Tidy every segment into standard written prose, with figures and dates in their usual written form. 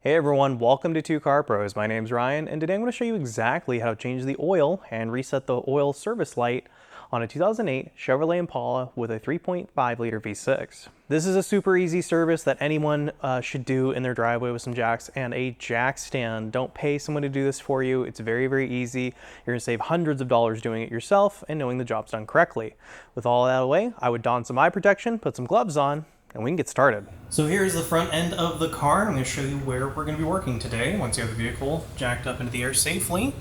Hey everyone, welcome to Two Car Pros. My name's Ryan, and today I'm going to show you exactly how to change the oil and reset the oil service light on a 2008 Chevrolet Impala with a 3.5 liter V6. This is a super easy service that anyone should do in their driveway with some jacks and a jack stand. Don't pay someone to do this for you. It's very, very easy. You're going to save hundreds of dollars doing it yourself and knowing the job's done correctly. With all that out of the way, I would don some eye protection, put some gloves on, and we can get started. So here's the front end of the car. I'm going to show you where we're going to be working today once you have the vehicle jacked up into the air safely.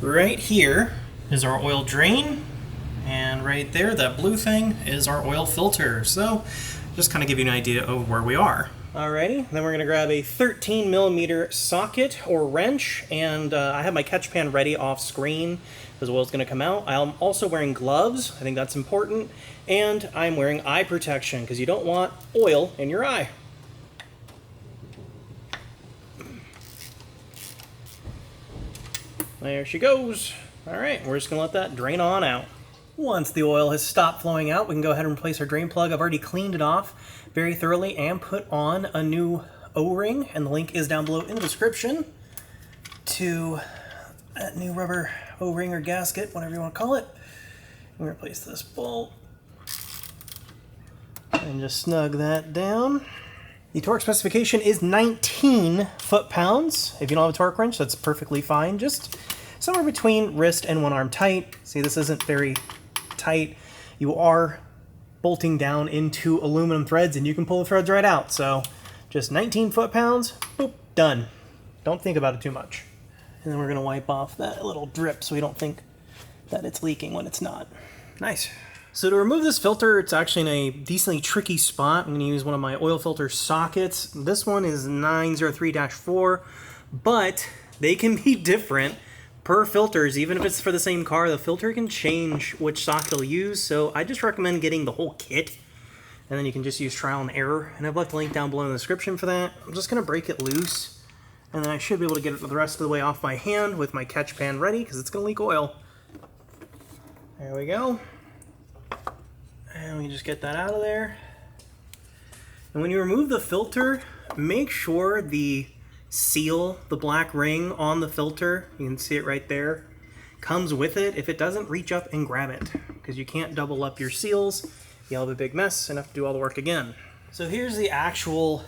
Right here is our oil drain, and right there, that blue thing, is our oil filter. So just kind of give you an idea of where we are. Alrighty, then we're going to grab a 13mm socket or wrench, and I have my catch pan ready off screen as well as going to come out. I'm also wearing gloves, I think that's important, and I'm wearing eye protection because you don't want oil in your eye. There she goes. Alright, we're just going to let that drain on out. Once the oil has stopped flowing out, we can go ahead and replace our drain plug. I've already cleaned it off very thoroughly and put on a new O-ring, and the link is down below in the description to that new rubber O-ring or gasket, whatever you want to call it. I'm going to replace this bolt and just snug that down. The torque specification is 19 foot-pounds. If you don't have a torque wrench, that's perfectly fine. Just somewhere between wrist and one arm tight. See, this isn't very tight. You are bolting down into aluminum threads and you can pull the threads right out. So just 19 foot-pounds, boop, done. Don't think about it too much. And then we're gonna wipe off that little drip so we don't think that it's leaking when it's not. Nice. So to remove this filter, it's actually in a decently tricky spot. I'm gonna use one of my oil filter sockets. This one is 903-4, but they can be different per filters. Even if it's for the same car, the filter can change which socket it'll use. So I just recommend getting the whole kit, and then you can just use trial and error. And I've left a link down below in the description for that. I'm just gonna break it loose, and then I should be able to get it the rest of the way off my hand with my catch pan ready, because it's gonna leak oil. There we go. And we just get that out of there. And when you remove the filter, make sure the seal, the black ring on the filter, you can see it right there, comes with it. If it doesn't, reach up and grab it, because you can't double up your seals. You'll have a big mess and have to do all the work again. So here's the actual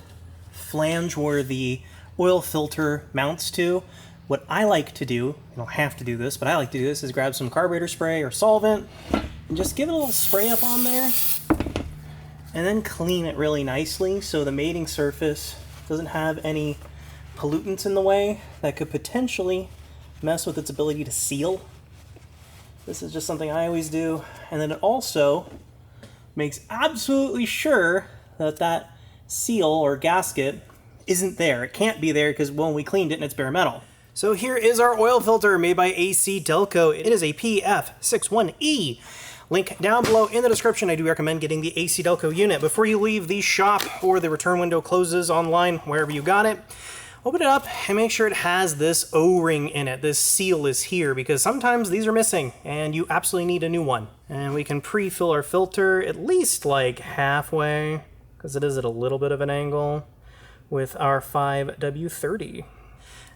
flange where the oil filter mounts to. What I like to do, you don't have to do this, but I like to do this, is grab some carburetor spray or solvent and just give it a little spray up on there, and then clean it really nicely so the mating surface doesn't have any pollutants in the way that could potentially mess with its ability to seal. This is just something I always do. And then it also makes absolutely sure that that seal or gasket isn't there. It can't be there because, well, we cleaned it and it's bare metal. So here is our oil filter made by AC Delco. It is a PF61E. Link down below in the description. I do recommend getting the AC Delco unit. Before you leave the shop or the return window closes online, wherever you got it, open it up and make sure it has this O-ring in it. This seal is here because sometimes these are missing and you absolutely need a new one. And we can pre-fill our filter at least like halfway, because it is at a little bit of an angle, with our 5W30.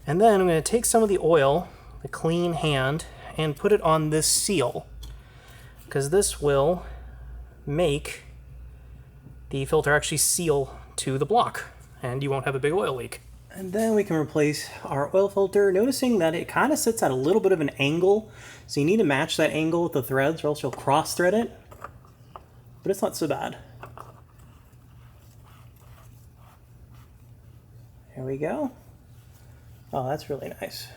And then I'm going to take some of the oil, the clean hand, and put it on this seal, because this will make the filter actually seal to the block and you won't have a big oil leak. And then we can replace our oil filter, noticing that it kind of sits at a little bit of an angle, so you need to match that angle with the threads or else you'll cross thread it, but it's not so bad. There we go. Oh, that's really nice.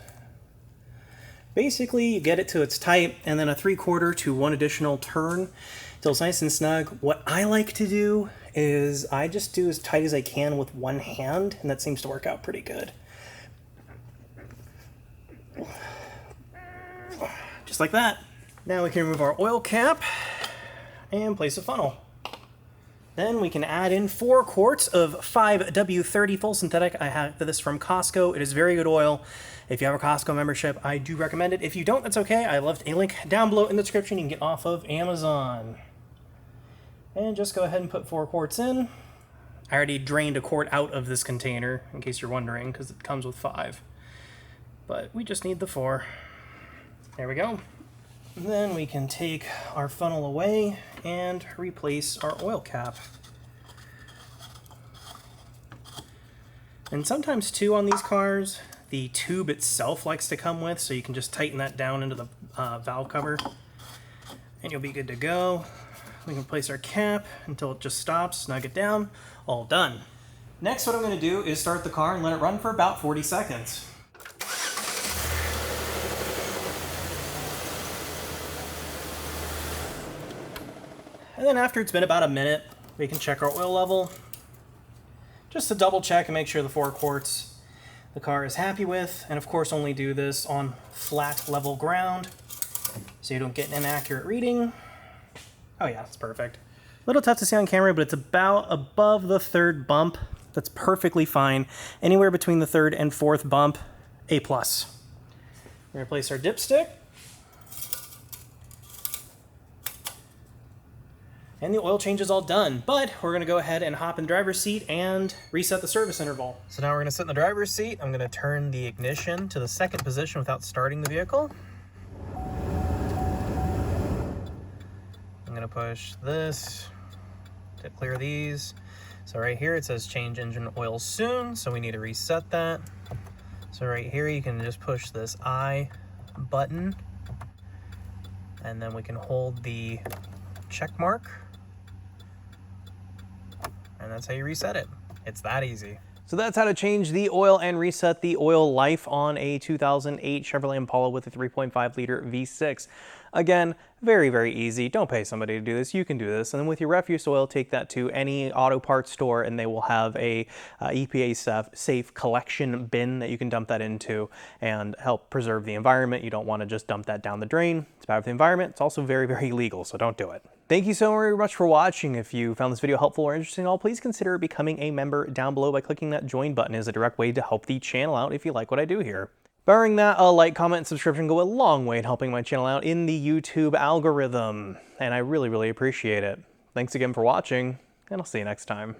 Basically, you get it to its tight, and then a 3/4 to 1 additional turn until it's nice and snug. What I like to do is I just do as tight as I can with one hand, and that seems to work out pretty good. Just like that. Now we can remove our oil cap and place a funnel. Then we can add in 4 quarts of 5W30 full synthetic. I have this from Costco. It is very good oil. If you have a Costco membership, I do recommend it. If you don't, that's okay. I left a link down below in the description. You can get off of Amazon. And just go ahead and put 4 quarts in. I already drained a quart out of this container, in case you're wondering, because it comes with 5. But we just need the 4. There we go. Then we can take our funnel away and replace our oil cap. And sometimes too on these cars, the tube itself likes to come with, so you can just tighten that down into the valve cover and you'll be good to go. We can place our cap until it just stops, snug it down, all done. Next, what I'm going to do is start the car and let it run for about 40 seconds. And then after it's been about a minute, we can check our oil level, just to double check and make sure the 4 quarts the car is happy with. And of course only do this on flat level ground so you don't get an inaccurate reading. Oh yeah, it's perfect. A little tough to see on camera, but it's about above the 3rd bump. That's perfectly fine. Anywhere between the 3rd and 4th bump, A+. We're gonna place our dipstick. And the oil change is all done, but we're gonna go ahead and hop in the driver's seat and reset the service interval. So now we're gonna sit in the driver's seat. I'm gonna turn the ignition to the 2nd position without starting the vehicle. I'm gonna push this to clear these. So right here it says change engine oil soon, so we need to reset that. So right here you can just push this I button, and then we can hold the check mark. And that's how you reset it. It's that easy. So that's how to change the oil and reset the oil life on a 2008 Chevrolet Impala with a 3.5 liter V6. Again, very, very easy. Don't pay somebody to do this. You can do this. And then with your refuse oil, take that to any auto parts store and they will have a EPA safe collection bin that you can dump that into and help preserve the environment. You don't want to just dump that down the drain. It's bad for the environment. It's also very, very illegal, so don't do it. Thank you so very much for watching. If you found this video helpful or interesting at all, please consider becoming a member down below by clicking that join button. It is a direct way to help the channel out if you like what I do here. Barring that, a like, comment, and subscription go a long way in helping my channel out in the YouTube algorithm, and I really, really appreciate it. Thanks again for watching, and I'll see you next time.